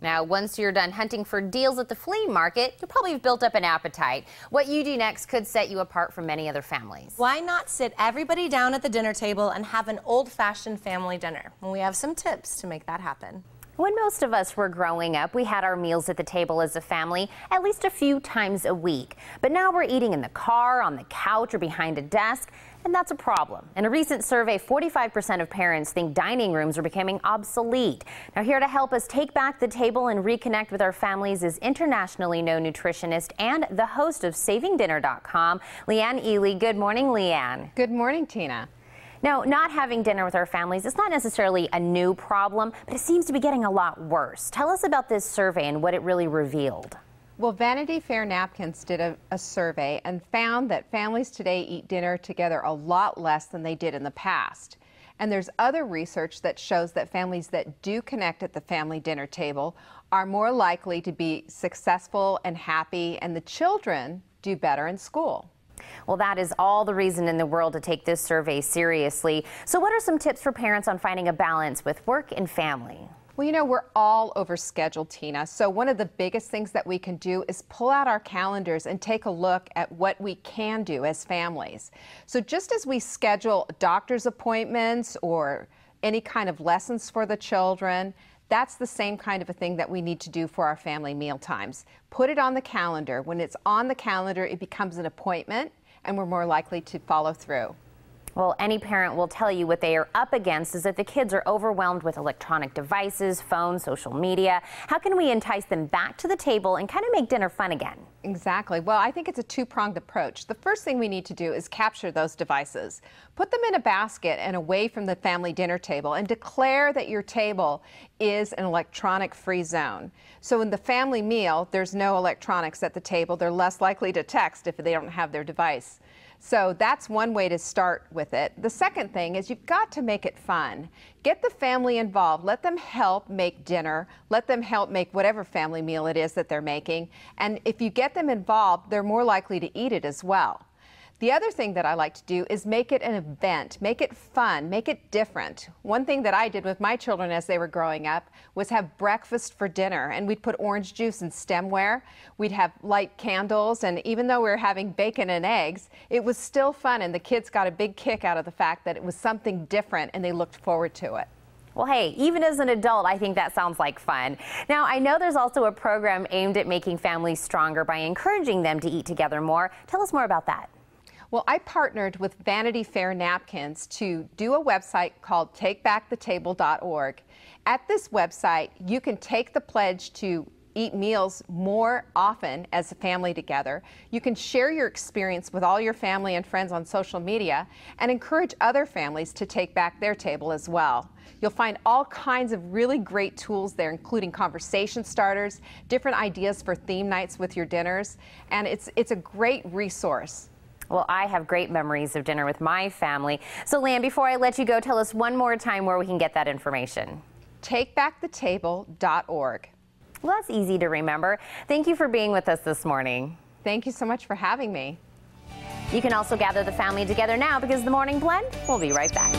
Now, once you're done hunting for deals at the flea market, you'll probably have built up an appetite. What you do next could set you apart from many other families. Why not sit everybody down at the dinner table and have an old-fashioned family dinner? And we have some tips to make that happen. When most of us were growing up, we had our meals at the table as a family at least a few times a week. But now we're eating in the car, on the couch, or behind a desk, and that's a problem. In a recent survey, 45% of parents think dining rooms are becoming obsolete. Now, here to help us take back the table and reconnect with our families is internationally known nutritionist and the host of SavingDinner.com, Leanne Ely. Good morning, Leanne. Good morning, Tina. Now, not having dinner with our families is not necessarily a new problem, but it seems to be getting a lot worse. Tell us about this survey and what it really revealed. Well, Vanity Fair Napkins did a survey and found that families today eat dinner together a lot less than they did in the past. And there's other research that shows that families that do connect at the family dinner table are more likely to be successful and happy, and the children do better in school. Well, that is all the reason in the world to take this survey seriously. So what are some tips for parents on finding a balance with work and family? Well, you know, we're all overscheduled, Tina. So one of the biggest things that we can do is pull out our calendars and take a look at what we can do as families. So just as we schedule doctor's appointments or any kind of lessons for the children, that's the same kind of a thing that we need to do for our family meal times. Put it on the calendar. When it's on the calendar, it becomes an appointment, and we're more likely to follow through. Well, any parent will tell you what they are up against is that the kids are overwhelmed with electronic devices, phones, social media. How can we entice them back to the table and kind of make dinner fun again? Exactly. Well, I think it's a two-pronged approach. The first thing we need to do is capture those devices. Put them in a basket and away from the family dinner table and declare that your table is an electronic-free zone. So in the family meal, there's no electronics at the table. They're less likely to text if they don't have their device. So that's one way to start with it. The second thing is you've got to make it fun. Get the family involved. Let them help make dinner. Let them help make whatever family meal it is that they're making. And if you get them involved, they're more likely to eat it as well. The other thing that I like to do is make it an event, make it fun, make it different. One thing that I did with my children as they were growing up was have breakfast for dinner, and we'd put orange juice in stemware. We'd have light candles, and even though we were having bacon and eggs, it was still fun, and the kids got a big kick out of the fact that it was something different, and they looked forward to it. Well, hey, even as an adult, I think that sounds like fun. Now, I know there's also a program aimed at making families stronger by encouraging them to eat together more. Tell us more about that. Well, I partnered with Vanity Fair Napkins to do a website called TakeBackTheTable.org. At this website, you can take the pledge to eat meals more often as a family together. You can share your experience with all your family and friends on social media and encourage other families to take back their table as well. You'll find all kinds of really great tools there, including conversation starters, different ideas for theme nights with your dinners, and it's a great resource. Well, I have great memories of dinner with my family. So, Lan, before I let you go, tell us one more time where we can get that information. TakeBackTheTable.org. Well, that's easy to remember. Thank you for being with us this morning. Thank you so much for having me. You can also gather the family together now because the Morning Blend will be right back.